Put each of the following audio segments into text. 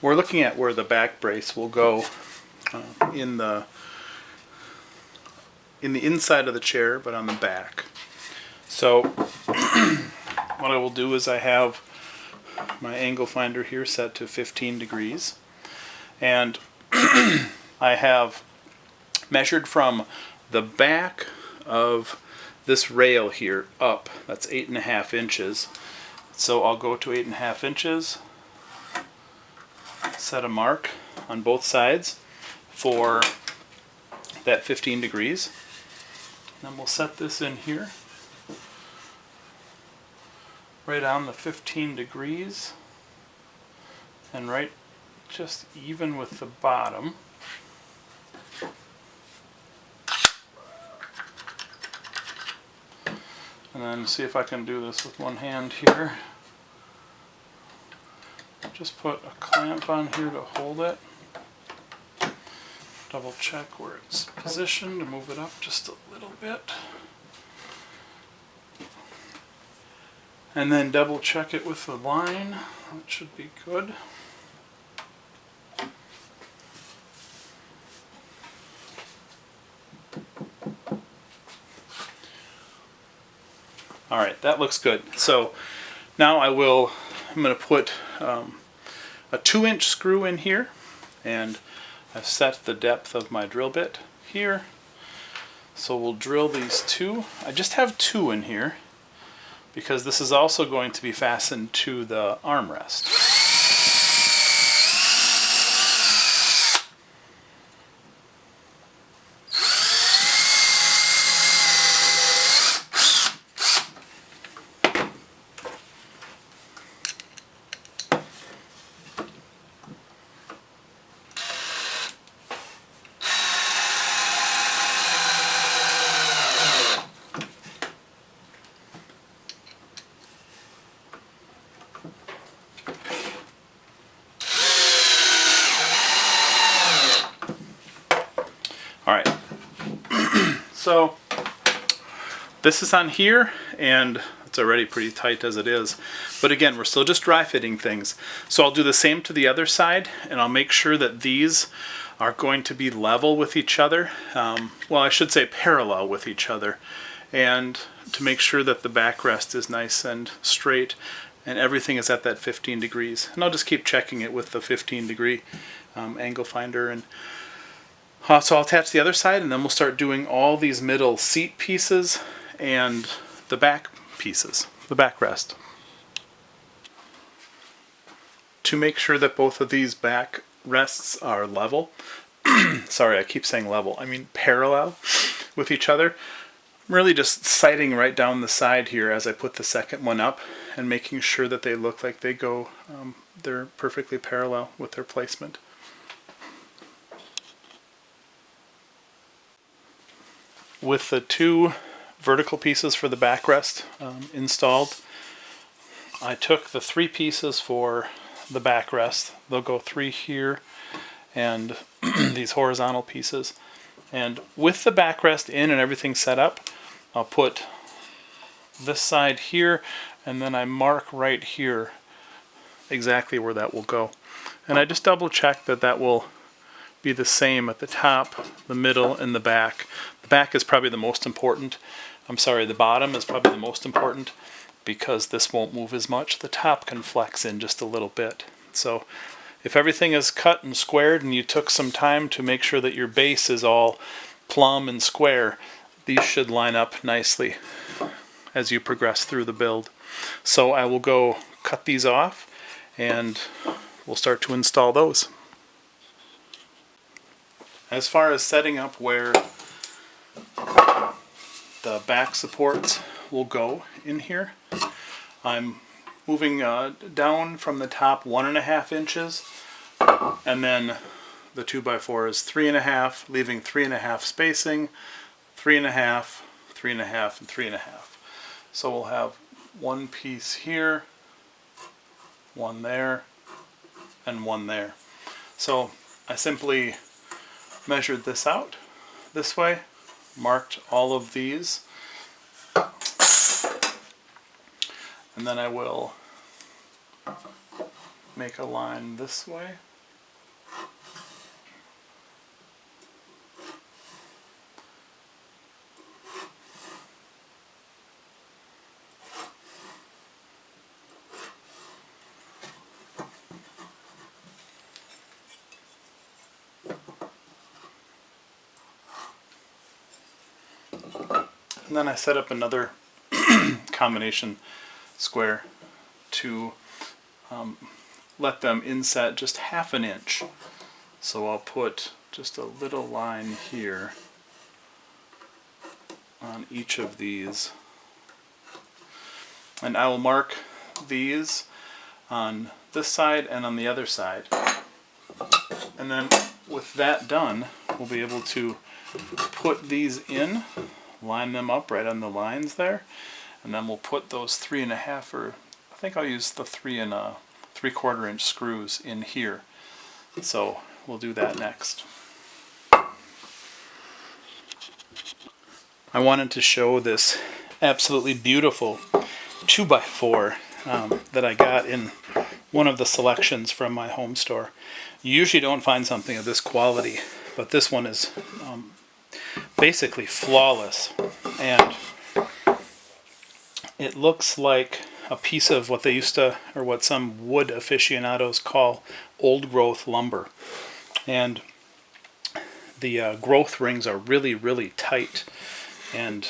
we're looking at where the back brace will go in the inside of the chair, but on the back. So what I will do is I have my angle finder here set to 15 degrees, and I have measured from the back of this rail here up. That's 8.5 inches. So I'll go to 8.5 inches, set a mark on both sides for that 15 degrees. Then we'll set this in here, right on the 15 degrees, and right just even with the bottom. And then see if I can do this with one hand here. Just put a clamp on here to hold it. Double check where it's positioned to move it up just a little bit. And then double check it with the line. That should be good. Alright, that looks good. So now I'm going to put a 2-inch screw in here, and I've set the depth of my drill bit here. So we'll drill these two. I just have 2 in here because this is also going to be fastened to the armrest. Alright, so this is on here, and it's already pretty tight as it is. But again, we're still just dry fitting things. So I'll do the same to the other side, and I'll make sure that these are going to be level with each other. Well, I should say parallel with each other. And to make sure that the backrest is nice and straight, and everything is at that 15 degrees. And I'll just keep checking it with the 15 degree angle finder. And so I'll attach the other side, and then we'll start doing all these middle seat pieces and the back pieces, the backrest. To make sure that both of these back rests are level, sorry, I keep saying level, I mean parallel with each other, I'm really just sighting right down the side here as I put the second one up and making sure that they look like they go, they're perfectly parallel with their placement. With the 2 vertical pieces for the backrest installed, I took the 3 pieces for the backrest. They'll go 3 here and these horizontal pieces. And with the backrest in and everything set up, I'll put this side here, and then I mark right here exactly where that will go. And I just double check that that will be the same at the top, the middle, and the back. The back is probably the most important. I'm sorry, the bottom is probably the most important because this won't move as much. The top can flex in just a little bit. So if everything is cut and squared and you took some time to make sure that your base is all plumb and square, these should line up nicely as you progress through the build. So I will go cut these off and we'll start to install those. As far as setting up where the back supports will go in here, I'm moving down from the top 1.5 inches, and then the 2x4 is 3.5, leaving 3.5 spacing, 3.5, 3.5, and 3.5. So we'll have one piece here, one there, and one there. So I simply measured this out this way, marked all of these, and then I will make a line this way And then I set up another combination square to let them inset just 1/2 inch. So I'll put just a little line here on each of these. And I will mark these on this side and on the other side. And then with that done, we'll be able to put these in, line them up right on the lines there, and then we'll put those 3.5, or I think I'll use the 3 3/4 inch screws in here. So we'll do that next. I wanted to show this absolutely beautiful 2x4 that I got in one of the selections from my home store. You usually don't find something of this quality, but this one is basically flawless, and it looks like a piece of what they used to, or what some wood aficionados call old growth lumber. And the growth rings are really, really tight, and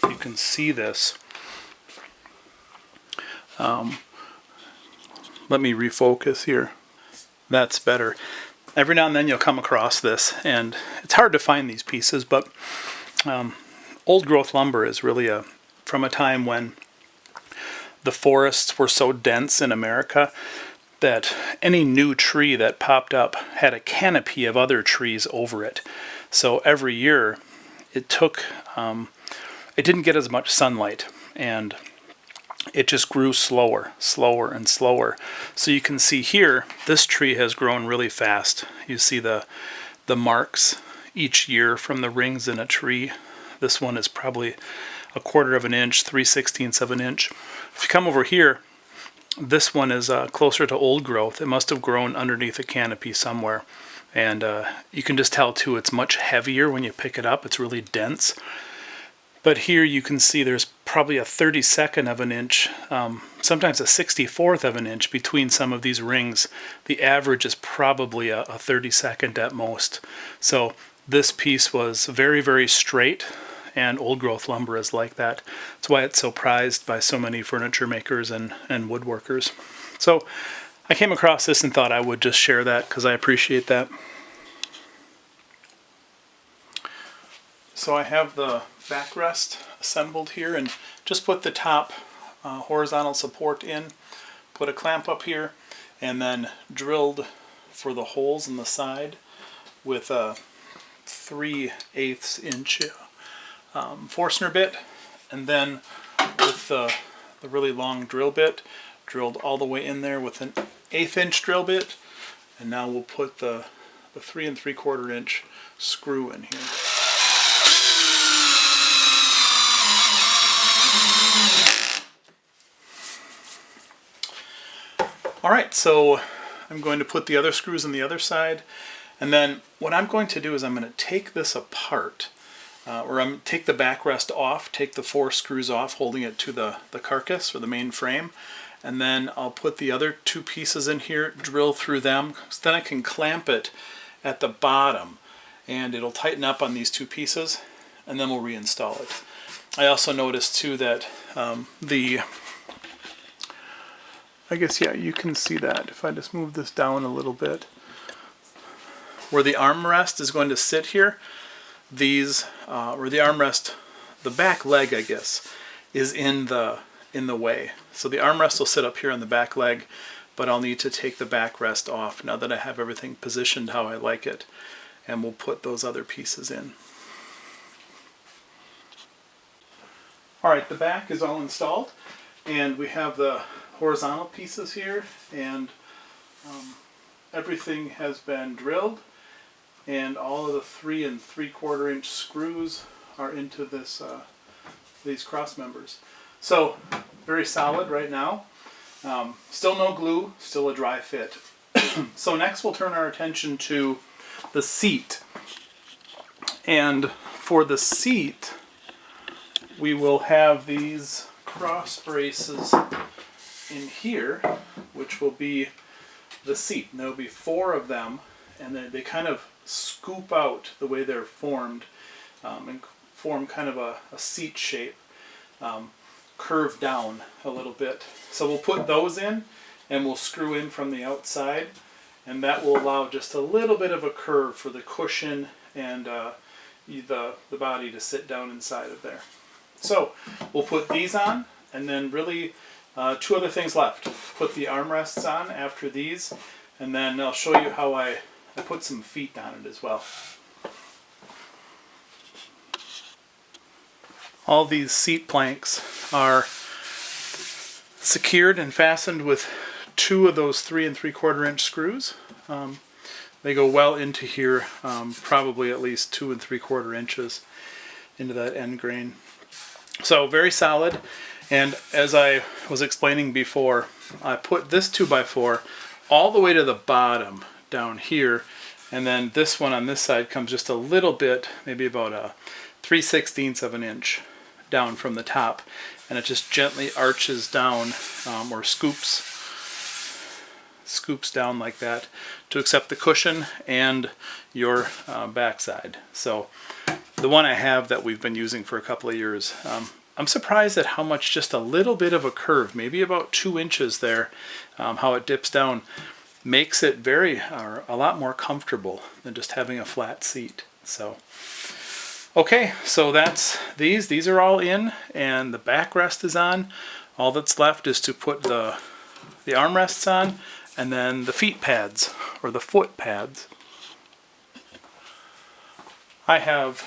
you can see this. Let me refocus here. That's better. Every now and then you'll come across this, and it's hard to find these pieces, but old growth lumber is really from a time when the forests were so dense in America that any new tree that popped up had a canopy of other trees over it. So every year it didn't get as much sunlight, and it just grew slower and slower. So you can see here, this tree has grown really fast. You see the marks each year from the rings in a tree. This one is probably 1/4 inch, 3/16 of an inch. If you come over here, this one is closer to old growth. It must have grown underneath a canopy somewhere. And you can just tell too, it's much heavier when you pick it up. It's really dense. But here you can see there's probably a 1/32 of an inch, sometimes a 1/64 of an inch between some of these rings. The average is probably a 1/32 at most. So this piece was very, very straight, and old growth lumber is like that. That's why it's so prized by so many furniture makers and woodworkers. So I came across this and thought I would just share that because I appreciate that. So I have the backrest assembled here, and just put the top horizontal support in, put a clamp up here, and then drilled for the holes in the side with a 3/8 inch Forstner bit, and then with the really long drill bit, drilled all the way in there with an 1/8 inch drill bit, and now we'll put the 3 3/4 inch screw in here. Alright, so I'm going to put the other screws on the other side, and then what I'm going to do is I'm going to take this apart, or I'm take the backrest off, take the 4 screws off, holding it to the carcass or the main frame, and then I'll put the other 2 pieces in here, drill through them, so then I can clamp it at the bottom, and it'll tighten up on these 2 pieces, and then we'll reinstall it. I also noticed too that I guess, yeah, you can see that if I just move this down a little bit. Where the armrest is going to sit here, or the armrest, the back leg, I guess, is in the way. So the armrest will sit up here on the back leg, but I'll need to take the backrest off now that I have everything positioned how I like it. And we'll put those other pieces in. Alright, the back is all installed, and we have the horizontal pieces here, and everything has been drilled, and all of the 3 3/4 inch screws are into these cross members. So very solid right now. Still no glue, still a dry fit. So next we'll turn our attention to the seat, and for the seat we will have these cross braces in here, which will be the seat. And there'll be 4 of them, and they kind of scoop out the way they're formed, and form kind of a seat shape, curve down a little bit. So we'll put those in and we'll screw in from the outside, and that will allow just a little bit of a curve for the cushion and the body to sit down inside of there. So we'll put these on, and then really two other things left. Put the armrests on after these, and then I'll show you how I put some feet on it as well. All these seat planks are secured and fastened with two of those 3 3/4 inch screws. They go well into here, probably at least 2 3/4 inches into that end grain. So very solid. And as I was explaining before, I put this 2x4 all the way to the bottom down here, and then this one on this side comes just a little bit, maybe about a 3/16 of an inch down from the top, and it just gently arches down or scoops down like that to accept the cushion and your backside. So the one I have that we've been using for a couple of years, I'm surprised at how much just a little bit of a curve, maybe about 2 inches there, how it dips down, makes it a lot more comfortable than just having a flat seat. So okay, so that's these. These are all in, and the backrest is on. All that's left is to put the armrests on, and then the feet pads, or the foot pads. I have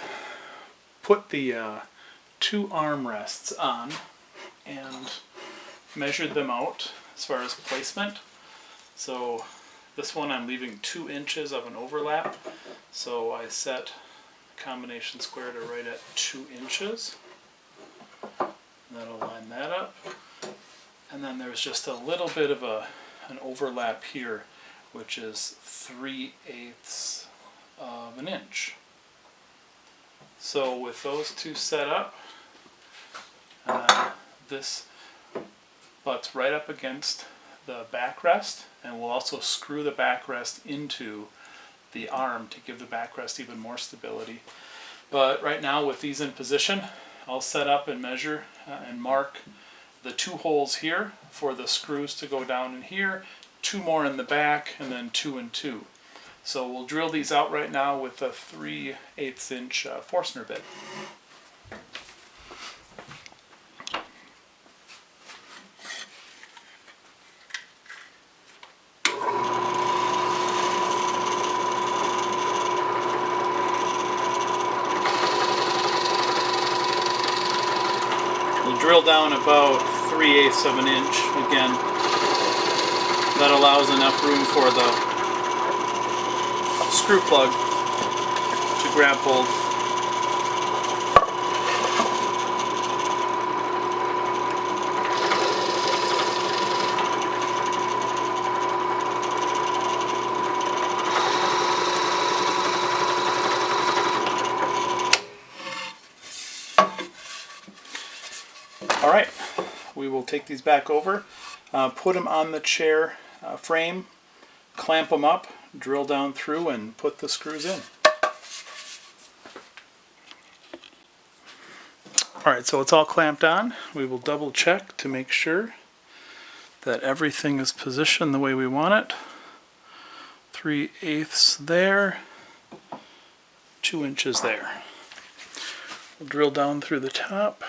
put the 2 armrests on and measured them out as far as placement. So this one I'm leaving 2 inches of an overlap, so I set combination square to right at 2 inches. That'll line that up, and then there's just a little bit of an overlap here, which is 3/8 of an inch. So with those two set up, this butts right up against the backrest, and we'll also screw the backrest into the arm to give the backrest even more stability. But right now, with these in position, I'll set up and measure and mark the 2 holes here for the screws to go down in here, 2 more in the back, and then 2 and 2. So we'll drill these out right now with a 3/8 inch Forstner bit. Drill down about 3/8 of an inch. Again, that allows enough room for the screw plug to grab hold. All right, we will take these back over, put them on the chair frame, clamp them up, drill down through, and put the screws in. All right, so it's all clamped on. We will double check to make sure that everything is positioned the way we want it. 3/8 there, 2 inches there. We'll drill down through the top.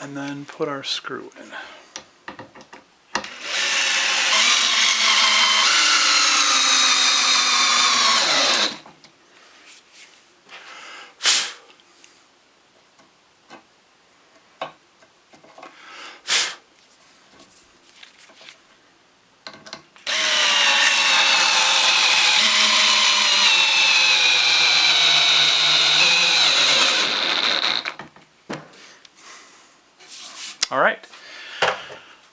And then put our screw in. All right,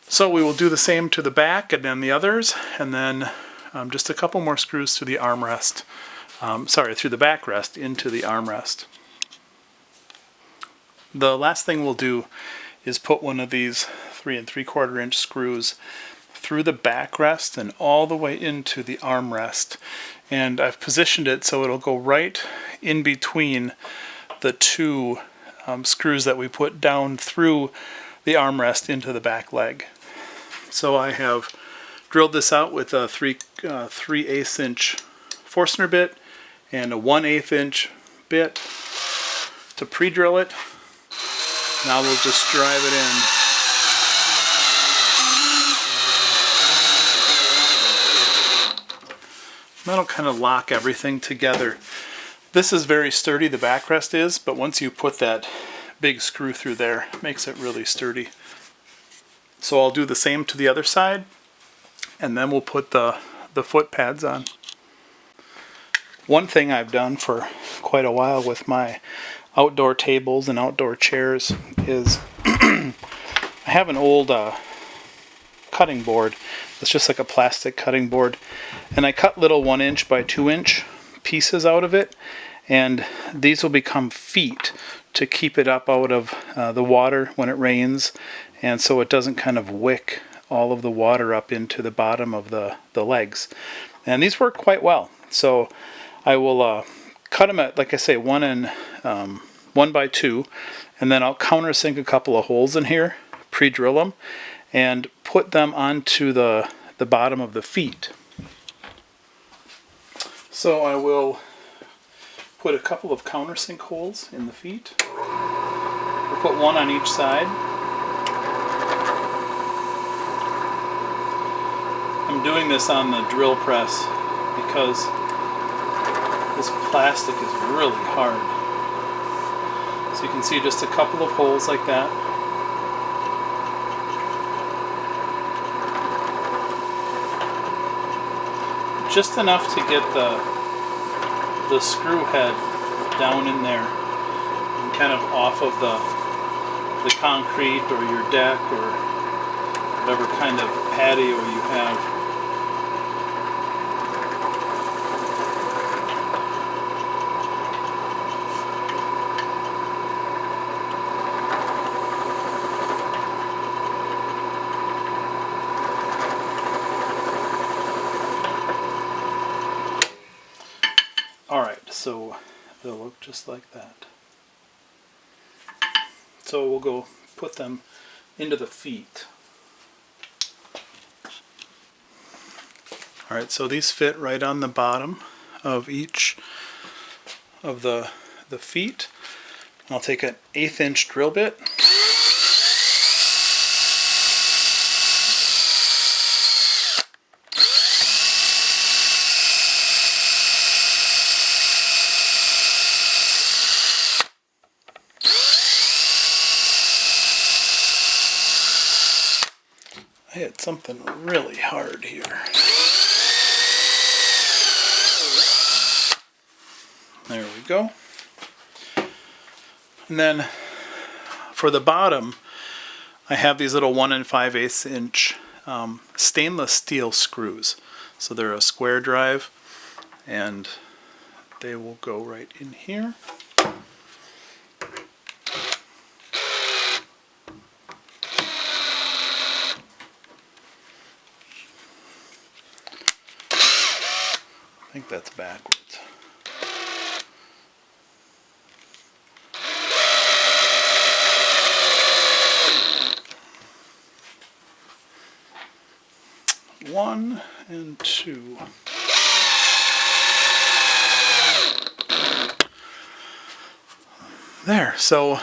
so we will do the same to the back and then the others, and then just a couple more screws through the armrest, through the backrest into the armrest. The last thing we'll do is put one of these 3 3/4 inch screws through the backrest and all the way into the armrest. And I've positioned it so it'll go right in between the two screws that we put down through the armrest into the back leg. So I have drilled this out with a 3/8 inch Forstner bit and a 1/8 inch bit to pre-drill it. Now we'll just drive it in. That'll kind of lock everything together. This is very sturdy, the backrest is, but once you put that big screw through there, it makes it really sturdy. So I'll do the same to the other side, and then we'll put the foot pads on. One thing I've done for quite a while with my outdoor tables and outdoor chairs is I have an old cutting board. It's just like a plastic cutting board, and I cut little 1 inch by 2 inch pieces out of it, and these will become feet to keep it up out of the water when it rains, and so it doesn't kind of wick all of the water up into the bottom of the legs. And these work quite well. So I will cut them at, like I say, 1 by 2, and then I'll countersink a couple of holes in here, pre-drill them, and put them onto the bottom of the feet. So I will put a couple of countersink holes in the feet. We'll put one on each side. I'm doing this on the drill press because this plastic is really hard. So you can see just a couple of holes like that. Just enough to get the screw head down in there and kind of off of the concrete or your deck or whatever kind of patio you have. Alright, so they'll look just like that. So we'll go put them into the feet. Alright, so these fit right on the bottom of each of the feet. I'll take an 1/8 inch drill bit. I hit something really hard here. There we go. And then for the bottom, I have these little 1 5/8 inch stainless steel screws. So they're a square drive, and they will go right in here. I think that's backwards. One and two. There, so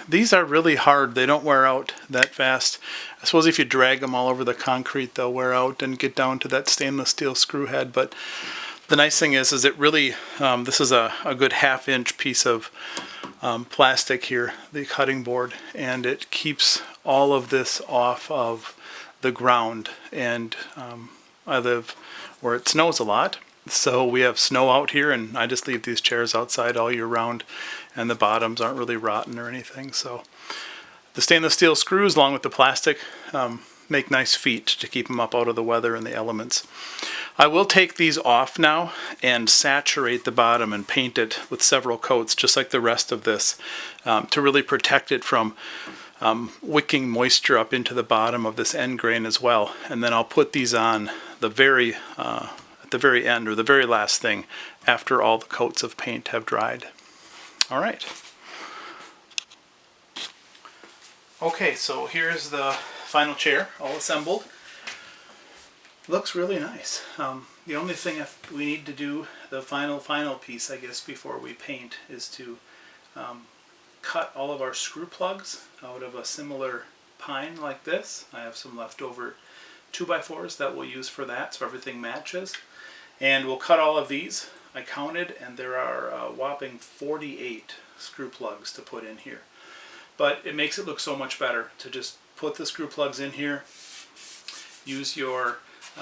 these are really hard. They don't wear out that fast. I suppose if you drag them all over the concrete, they'll wear out and get down to that stainless steel screw head. But the nice thing is it really, this is a good 1/2 inch piece of plastic here, the cutting board, and it keeps all of this off of the ground. And I live where it snows a lot, so we have snow out here, and I just leave these chairs outside all year round, and the bottoms aren't really rotten or anything. So the stainless steel screws along with the plastic make nice feet to keep them up out of the weather and the elements. I will take these off now and saturate the bottom and paint it with several coats, just like the rest of this, to really protect it from wicking moisture up into the bottom of this end grain as well. And then I'll put these on the at the very end, or the very last thing, after all the coats of paint have dried. All right. Okay, so here's the final chair, all assembled. Looks really nice. The only thing we need to do, the final piece, I guess, before we paint, is to cut all of our screw plugs out of a similar pine like this. I have some leftover 2x4s that we'll use for that, so everything matches. And we'll cut all of these. I counted, and there are a whopping 48 screw plugs to put in here. But it makes it look so much better to just put the screw plugs in here, use your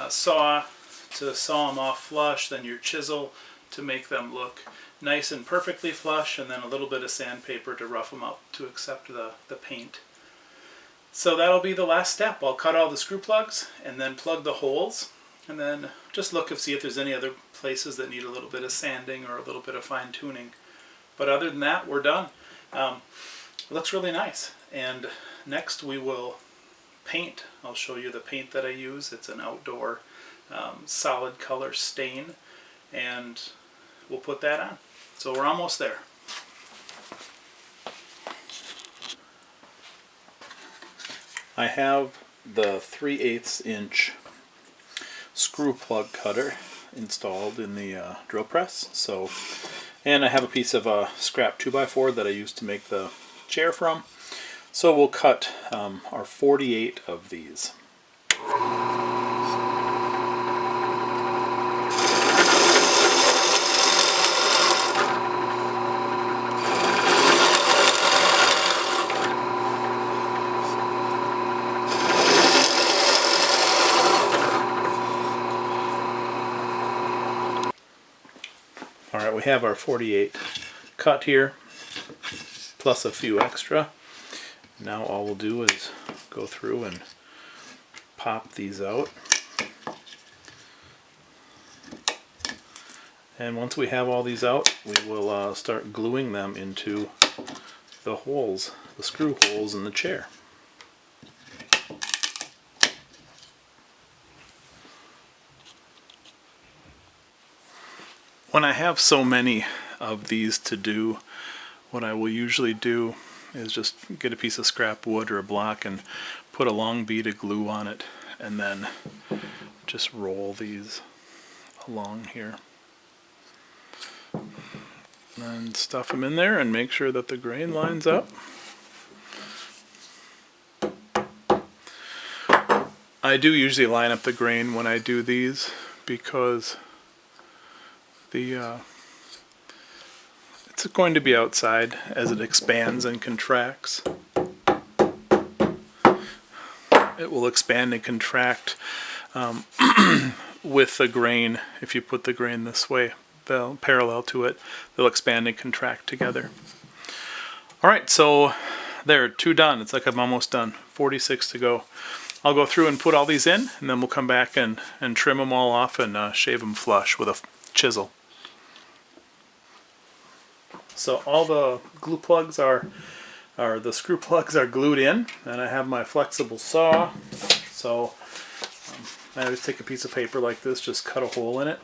saw to saw them off flush, then your chisel to make them look nice and perfectly flush, and then a little bit of sandpaper to rough them up to accept the paint. So that'll be the last step. I'll cut all the screw plugs and then plug the holes, and then just look and see if there's any other places that need a little bit of sanding or a little bit of fine tuning. But other than that, we're done. It looks really nice. And next we will paint. I'll show you the paint that I use. It's an outdoor solid color stain, and we'll put that on. So we're almost there. I have the 3/8 inch screw plug cutter installed in the drill press. And I have a piece of a scrap 2x4 that I used to make the chair from. So we'll cut our 48 of these. Alright, we have our 48 cut here, plus a few extra. Now all we'll do is go through and pop these out. And once we have all these out, we will start gluing them into the holes, the screw holes in the chair. When I have so many of these to do, what I will usually do is just get a piece of scrap wood or a block and put a long bead of glue on it, and then just roll these along here. And stuff them in there and make sure that the grain lines up. I do usually line up the grain when I do these, because it's going to be outside as it expands and contracts. It will expand and contract with the grain. If you put the grain this way, they'll parallel to it, they'll expand and contract together. Alright, so there, 2 done. It's like I'm almost done. 46 to go. I'll go through and put all these in, and then we'll come back and trim them all off and shave them flush with a chisel. So all the glue plugs the screw plugs are glued in, and I have my flexible saw. So I always take a piece of paper like this, just cut a hole in it,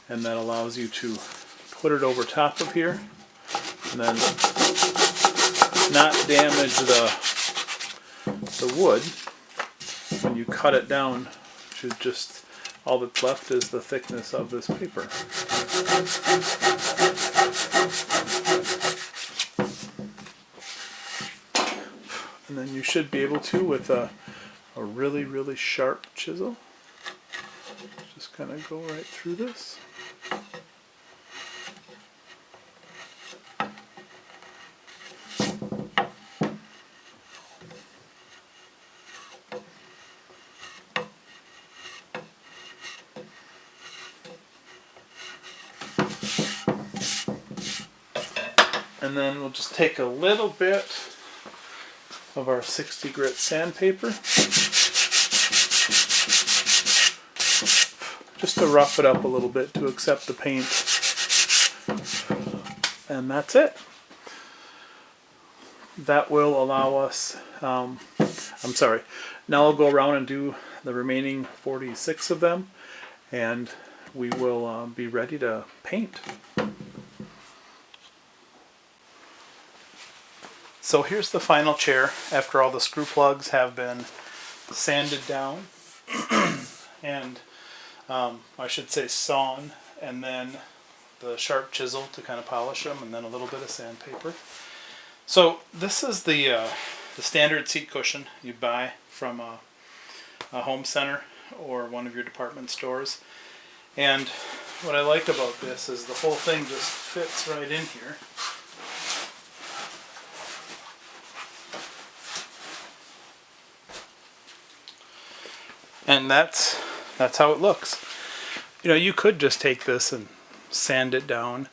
and that allows you to put it over top of here, and then not damage the wood when you cut it down. Should just, all that's left is the thickness of this paper. And then you should be able to, with a really, really sharp chisel, just kind of go right through this. And then we'll just take a little bit of our 60 grit sandpaper, just to rough it up a little bit to accept the paint. And that's it. that will allow us, I'm sorry, now I'll go around and do the remaining 46 of them, and we will be ready to paint. So here's the final chair after all the screw plugs have been sanded down and I should say sawn, and then the sharp chisel to kind of polish them, and then a little bit of sandpaper. So this is the standard seat cushion you buy from a home center or one of your department stores. And what I like about this is the whole thing just fits right in here. And that's how it looks. You know, you could just take this and sand it down,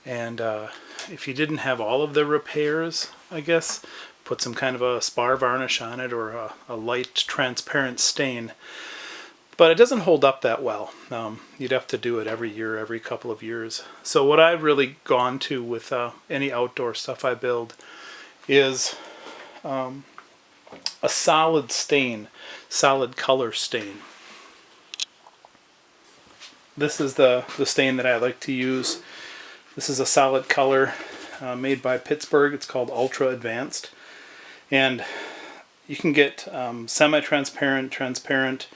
and if you didn't have all of the repairs, I guess, put some kind of a spar varnish on it or a light transparent stain. But it doesn't hold up that well. You'd have to do it every year, every couple of years. So what I've really gone to with any outdoor stuff I build is a solid stain, solid color stain. This is the stain that I like to use. This is a solid color made by Pittsburgh. It's called Ultra Advanced. And you can get semi-transparent, transparent,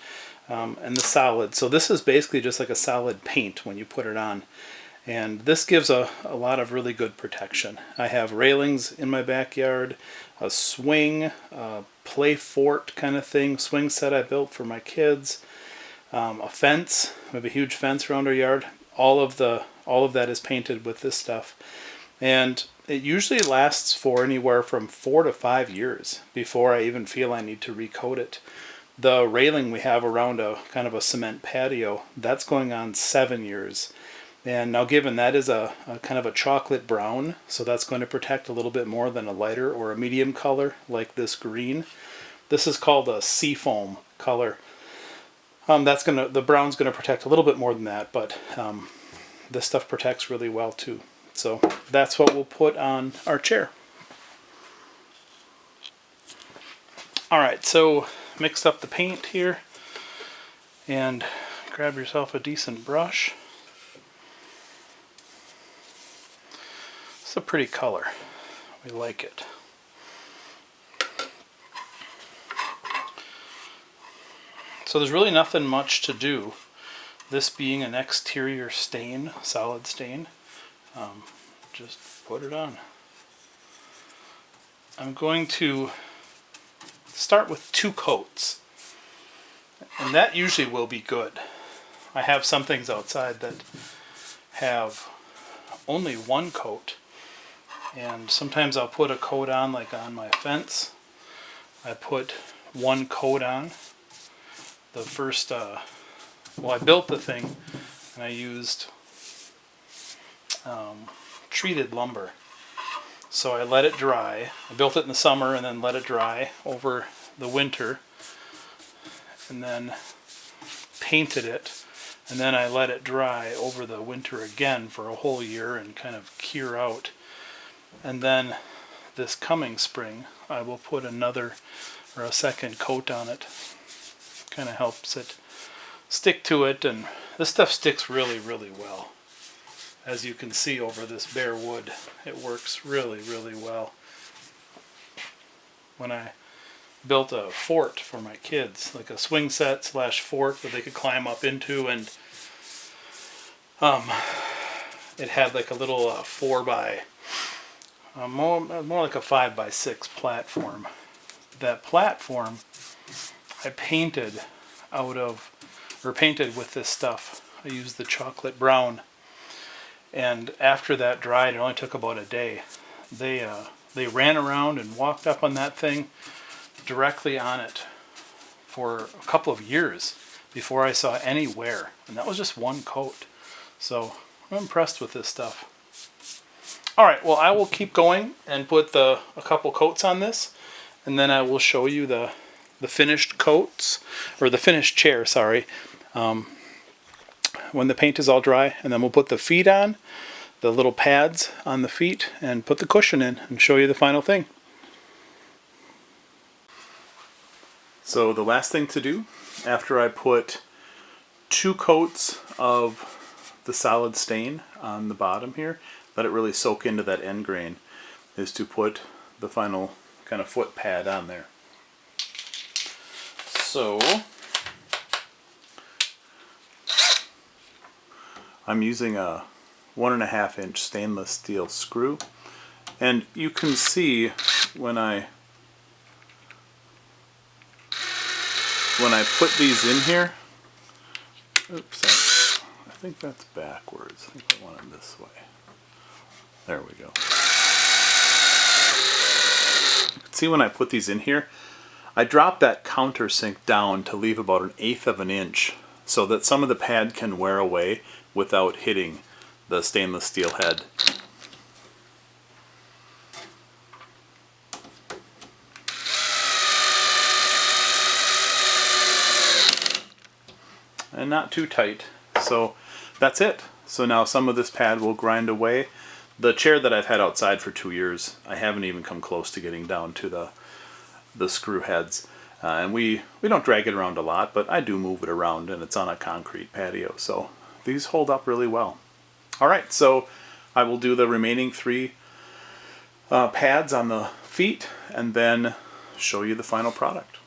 and the solid. So this is basically just like a solid paint when you put it on. And this gives a lot of really good protection. I have railings in my backyard, a swing, a play fort kind of thing, swing set I built for my kids, a fence. We have a huge fence around our yard. All of that is painted with this stuff. And it usually lasts for anywhere from 4 to 5 years before I even feel I need to recoat it. The railing we have around a kind of a cement patio, that's going on 7 years. And now given that is a kind of a chocolate brown, so that's going to protect a little bit more than a lighter or a medium color like this green. This is called a seafoam color. The brown's going to protect a little bit more than that, but this stuff protects really well too. So that's what we'll put on our chair. Alright, so mixed up the paint here, and grab yourself a decent brush. It's a pretty color. We like it. So there's really nothing much to do. This being an exterior stain, solid stain, just put it on. I'm going to start with 2 coats, and that usually will be good. I have some things outside that have only 1 coat, and sometimes I'll put a coat on, like on my fence. I put 1 coat on. The first, well, I built the thing and I used treated lumber. So I let it dry. I built it in the summer and then let it dry over the winter, and then painted it, and then I let it dry over the winter again for a whole year and kind of cure out. And then this coming spring I will put another or a second coat on it. Kind of helps it stick to it, and this stuff sticks really, really well. As you can see over this bare wood, it works really, really well. When I built a fort for my kids, like a swing set / fort that they could climb up into, and it had like a little 4x, more like a 5x6 platform. That platform I painted painted with this stuff. I used the chocolate brown, and after that dried, it only took about a day. They ran around and walked up on that thing directly on it for a couple of years before I saw any wear, and that was just 1 coat. So I'm impressed with this stuff. Alright, well, I will keep going and put a couple coats on this, and then I will show you the finished coats, or the finished chair, sorry, when the paint is all dry. And then we'll put the feet on, the little pads on the feet, and put the cushion in and show you the final thing. So the last thing to do after I put 2 coats of the solid stain on the bottom here, let it really soak into that end grain, is to put the final kind of foot pad on there. So I'm using a 1.5 inch stainless steel screw, and you can see when I put these in here, oops, I think that's backwards. I think I want it this way. There we go. You can see when I put these in here, I drop that countersink down to leave about 1/8 of an inch so that some of the pad can wear away without hitting the stainless steel head. And not too tight. So that's it. So now some of this pad will grind away. The chair that I've had outside for 2 years, I haven't even come close to getting down to the screw heads. And we don't drag it around a lot, but I do move it around, and it's on a concrete patio. So these hold up really well. Alright, so I will do the remaining 3 pads on the feet and then show you the final product.